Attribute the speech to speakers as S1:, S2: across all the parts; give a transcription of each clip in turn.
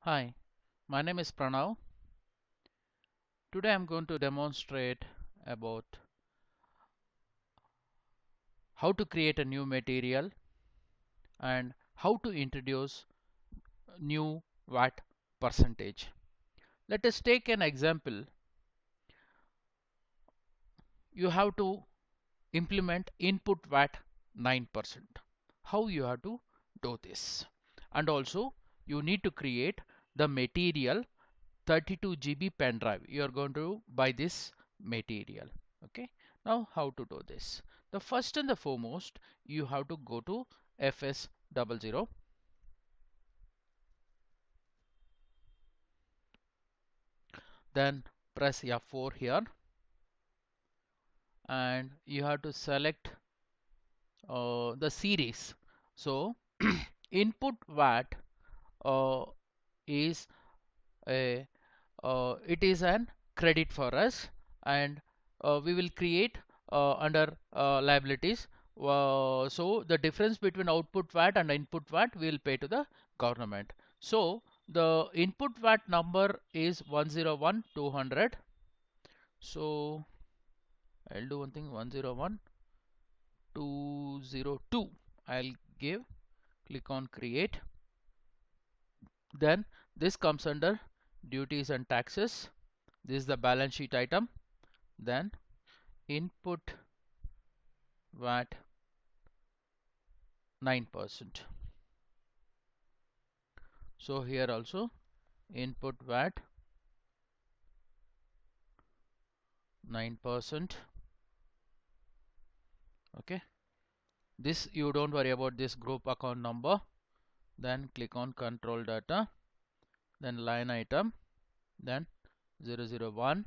S1: Hi, my name is Pranav. Today I'm going to demonstrate about how to create a new material and how to introduce new VAT percentage. Let us take an example. You have to implement input VAT 9%. How you have to do this? And also you need to create the material 32 GB pen drive. You are going to buy this material. Okay. Now how to do this? The first and the foremost, you have to go to FS00, then press F4 here, and you have to select the series. So input VAT uh, is a it is an credit for us, and we will create under liabilities. So the difference between output VAT and input VAT we will pay to the government. So the input VAT number is 101,200. So I'll do one thing, 101,202. I'll give, click on create. Then this comes under duties and taxes. This is the balance sheet item. Then input VAT 9%. So here also input VAT 9%. Okay, this you don't worry about this group account number. Then click on control data, then line item, then 001,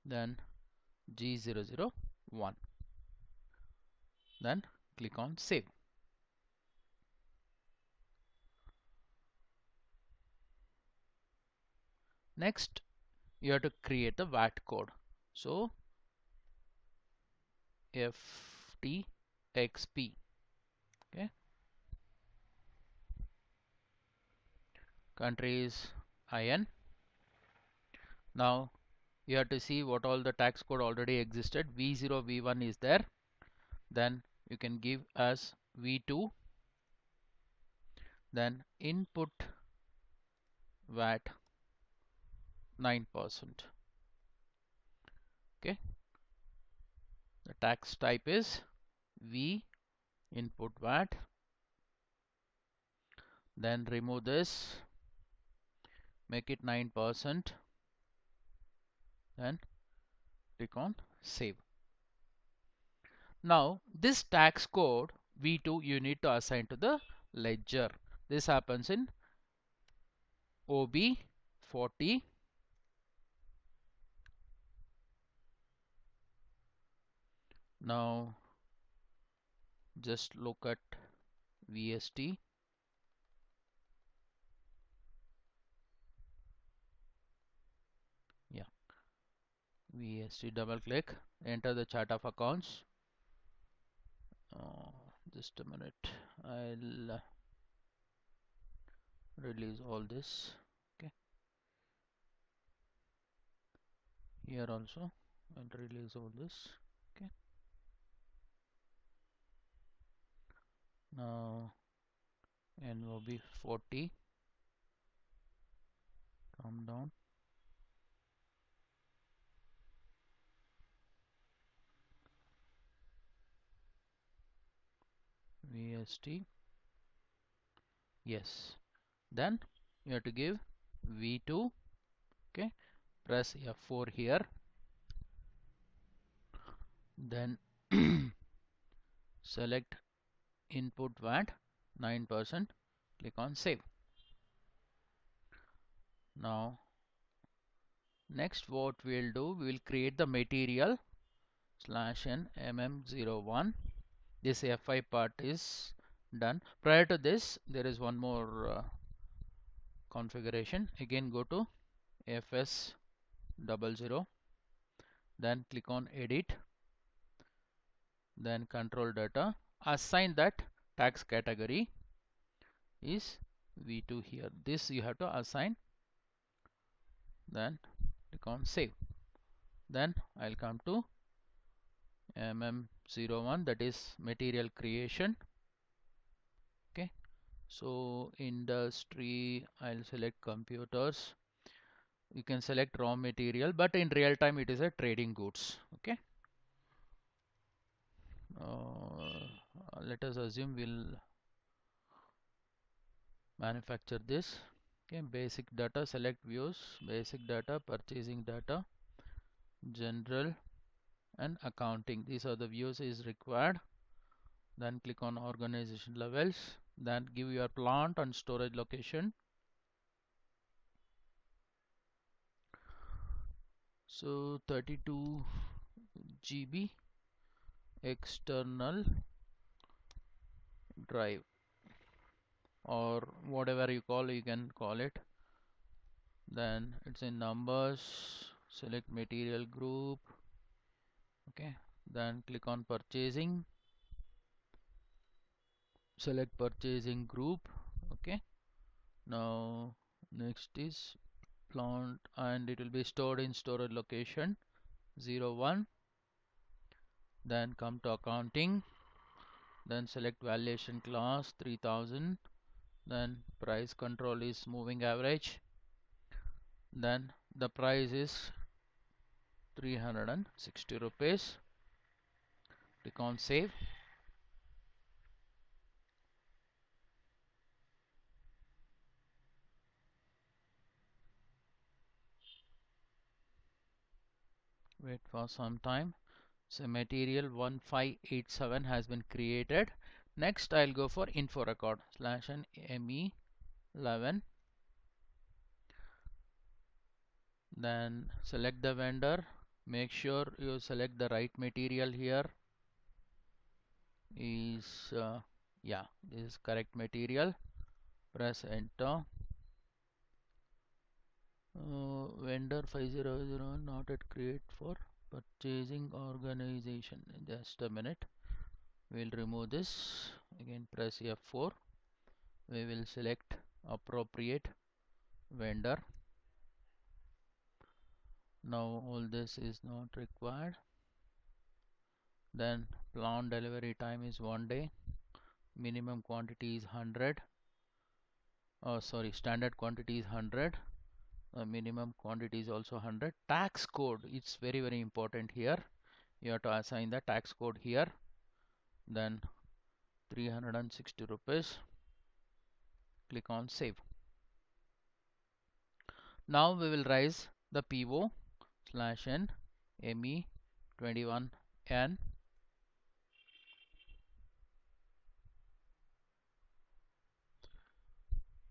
S1: then G001, then click on save. Next you have to create the VAT code. So FTXP. Okay, country is IN. Now you have to see what all the tax code already existed. V0 V1 is there, then you can give as V2, then input VAT 9%. Okay, the tax type is V input VAT. Then remove this, make it 9%, then click on save. Now this tax code V2 you need to assign to the ledger. This happens in OB 40. Now just look at VST. Yeah, VST, double click, enter the chart of accounts. Just a minute, I'll release all this. Okay, here also I'll release all this. Okay, now NOB 40, come down, VST, yes. Then you have to give V2. Okay, press F4 here, then select input VAT 9%, click on save. Now next what we'll do, we will create the material /n mm01. This FI part is done. Prior to this there is one more configuration. Again go to FS00, then click on edit, then control data, assign that tax category is V2 here. This you have to assign. Then click on save. Then I'll come to MM01, that is material creation. Okay, so industry, I'll select computers. You can select raw material, but in real time it is a trading goods. Okay, let us assume we'll manufacture this. Okay, basic data, select views, basic data, purchasing data, general, and accounting. These are the views is required. Then click on organization levels, then give your plant and storage location. So 32 GB external drive, or whatever you call, you can call it. Then it's in numbers, select material group. Okay, then click on purchasing, select purchasing group. Okay, now next is plant, and it will be stored in storage location 01. Then come to accounting, then select valuation class 3000, then price control is moving average, then the price is 360 rupees. Click on save. Wait for some time. So material 1587 has been created. Next I'll go for info record /n ME11. Then select the vendor, make sure you select the right material. Here is yeah, this is correct material. Press enter. Vendor 500 not at create for purchasing organization. Just a minute, we'll remove this. Again press F4. We will select appropriate vendor. Now all this is not required. Then plant delivery time is 1 day, minimum quantity is 100. Sorry, standard quantity is 100, minimum quantity is also 100. Tax code, it's very important here. You have to assign the tax code here. Then 360 rupees. Click on save. Now we will raise the PO /n ME21N.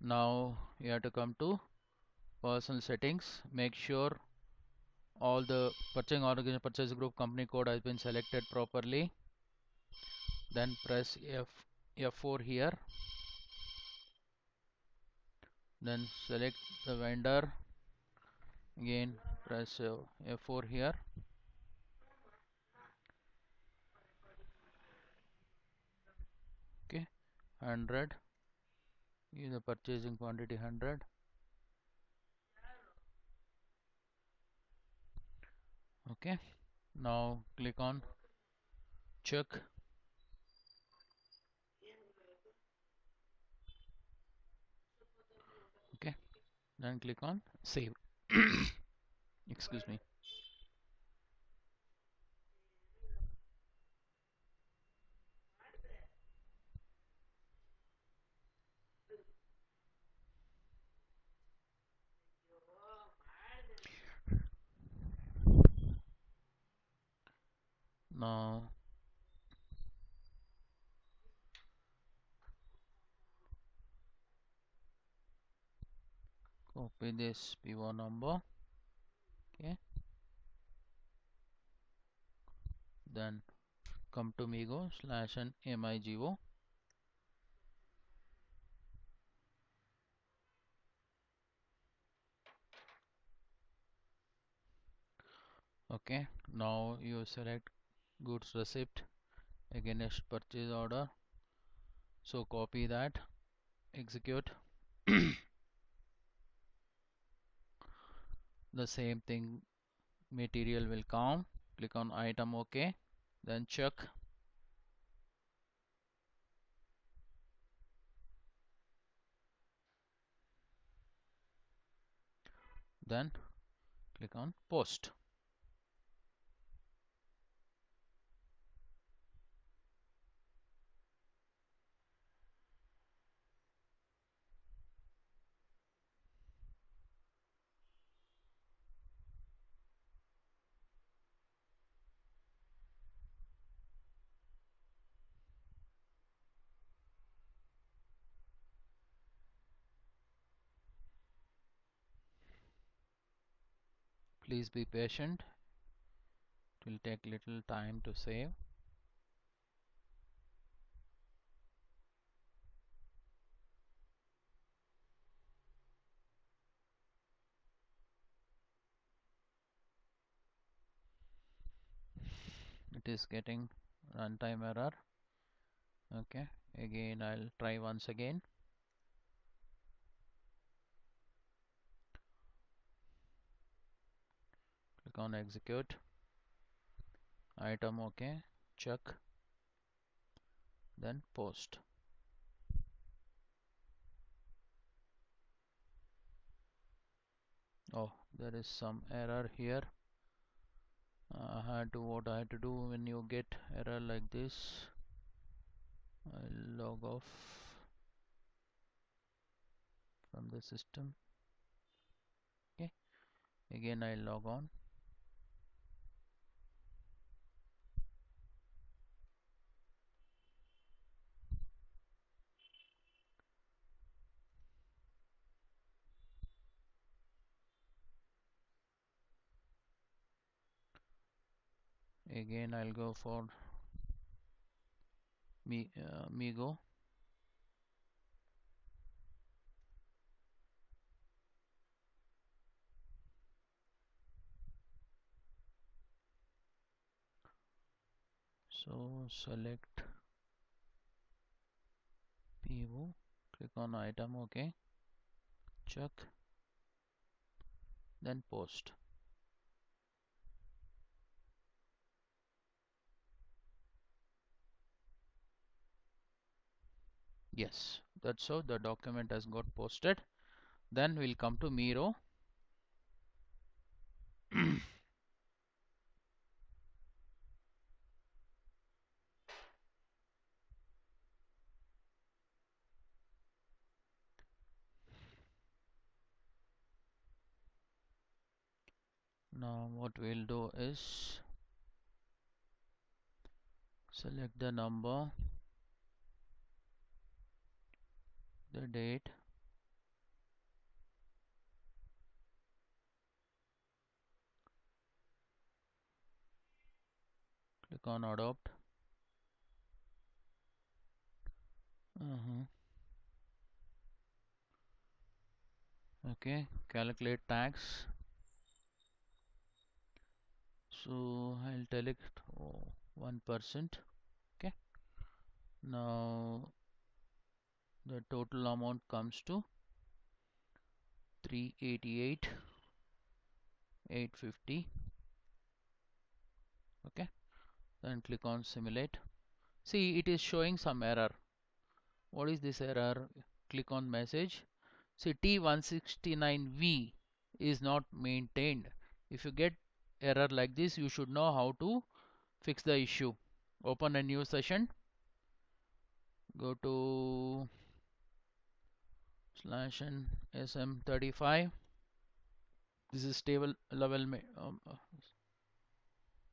S1: Now you have to come to personal settings. Make sure all the purchasing organization, purchase group, company code has been selected properly. Then press F4 here. Then select the vendor. Again press F4 here. Okay, 100. Use the purchasing quantity 100. Okay, now click on check. Okay, then click on save. Excuse me. Now copy this PO number. Okay, then come to Migo /n MIGO. Okay, now you select goods receipt against purchase order. So copy that, execute. The same thing, material will come. Click on item, OK, then check, then click on post. Please be patient, it will take little time to save. It is getting runtime error. Okay, again I'll try once again. Click on execute, item, OK, check, then post. Oh, there is some error here. What I had to do when you get error like this, I'll log off from the system. Okay, again I'll log on. Again I'll go for Migo. So select PO, click on item, OK, check, then post. Yes, that's how the document has got posted. Then we'll come to Miro. Now what we'll do is select the number, the date, click on adopt. Okay, calculate tax. So I'll tell it 1%. Okay, now the total amount comes to 388,850. Okay, then click on simulate. See, it is showing some error. What is this error? Click on message. See, T169V is not maintained. If you get error like this, you should know how to fix the issue. Open a new session, go to /n sm35. This is table level.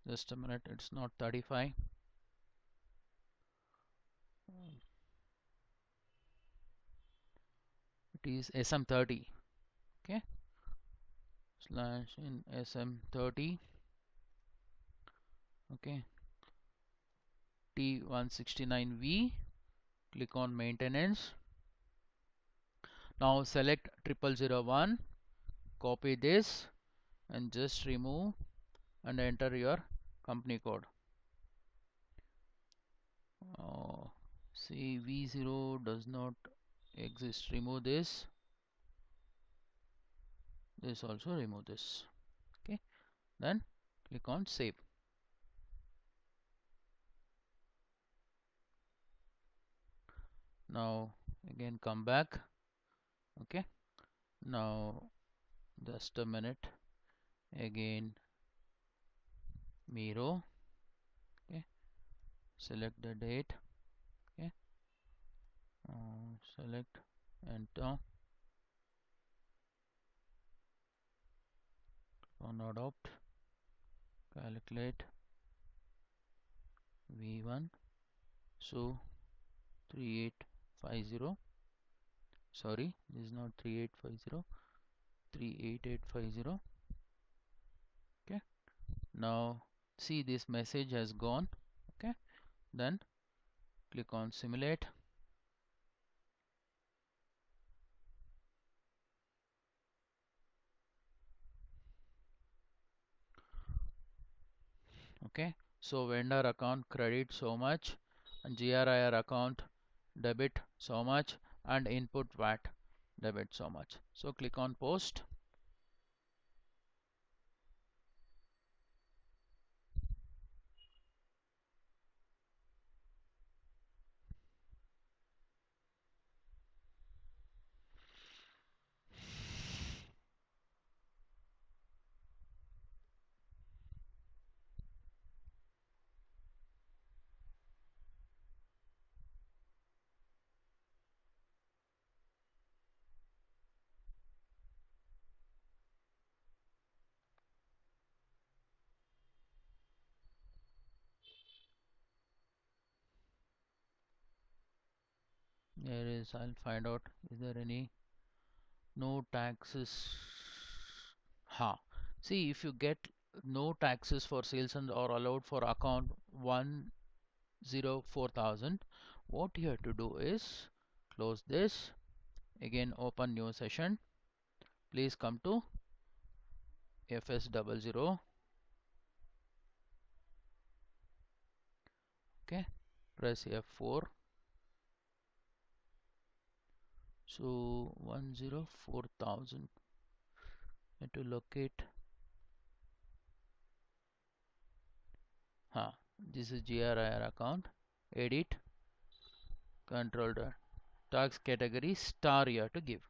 S1: Just a minute, it's not 35. It is sm30. Okay, /n sm30. Okay, T169V. Click on maintenance. Now select 0001, copy this and just remove and enter your company code. See, V0 does not exist. Remove this. This also remove this. Okay, then click on save. Now again come back. Okay, now just a minute. Again Miro. Okay, select the date. Okay, select enter on adopt, calculate V1. So 3850, sorry, this is not 3850, 38850. Okay, now see this message has gone. Okay, then click on simulate. Okay, so vendor account credit so much, and GRIR account debit so much, and input VAT debit so much. So click on post. There is, I'll find out, is there any no taxes? Ha. See, if you get no taxes for sales and or allowed for account 104,000, what you have to do is close this, again open new session. Please come to FS00. Okay, press F4. So 104,000. Need to locate. This is GRIR account. Edit, control the tax category star you have to give.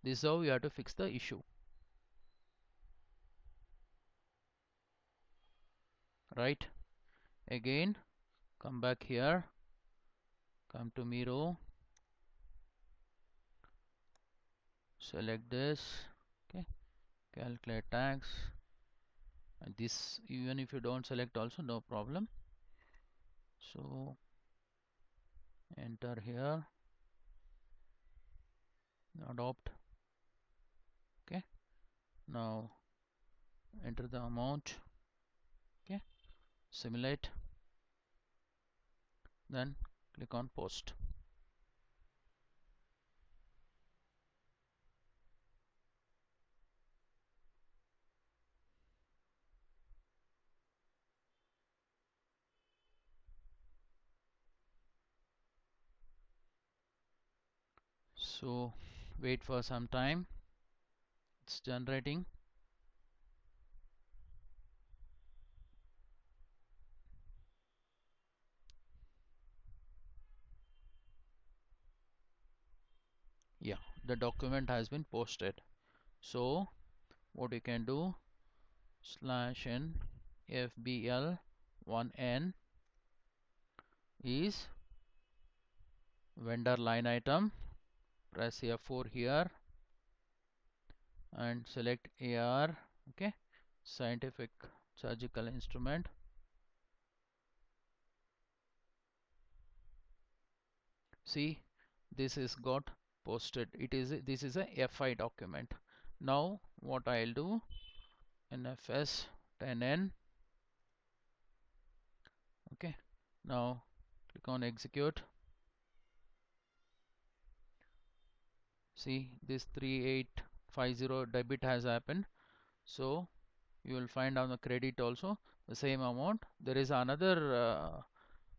S1: This is how you have to fix the issue. Right? Again, come back here. Come to Miro. Select this. Okay. Calculate tax. And this, even if you don't select also, no problem. So enter here. Adopt. Okay. Now enter the amount. Okay. Simulate. Then click on post. So wait for some time. It's generating. Yeah, the document has been posted. So what you can do, /n FBL1N is vendor line item. Press F4 here and select AR. Okay, scientific surgical instrument. See, this is got posted. This is a FI document. Now what I'll do, NFS 10N. Okay, now click on execute. See, this 3850 debit has happened. So you will find on the credit also the same amount. There is another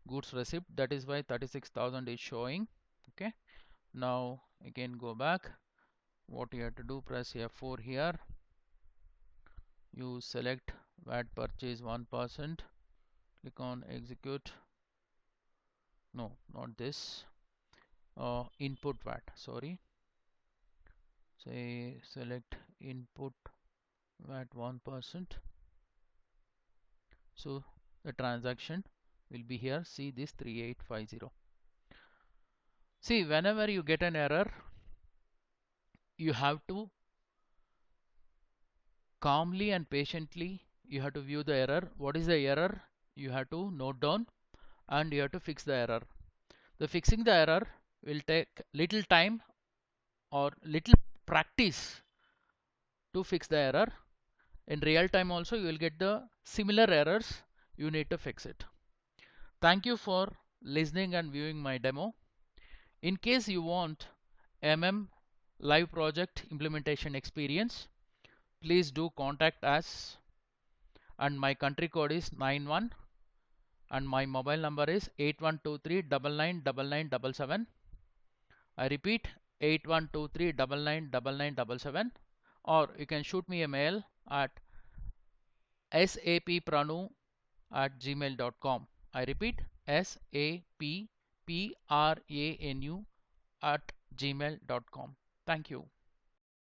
S1: goods receipt, that is why 36,000 is showing. Okay, now again go back. What you have to do, press F4 here you select VAT purchase 1%, click on execute. No, not this. Input VAT, sorry. Say select input VAT 1%. So the transaction will be here. See this 3850. See, whenever you get an error, you have to calmly and patiently you have to view the error. What is the error? You have to note down and you have to fix the error. The fixing the error will take little time or little practice to fix the error. In real time also you will get the similar errors. You need to fix it. Thank you for listening and viewing my demo. In case you want live project implementation experience, please do contact us, and my country code is 91 and my mobile number is 8123999977. I repeat, 8123999977, or you can shoot me a mail at sappranu@gmail.com. I repeat, sappranu@gmail.com. Thank you.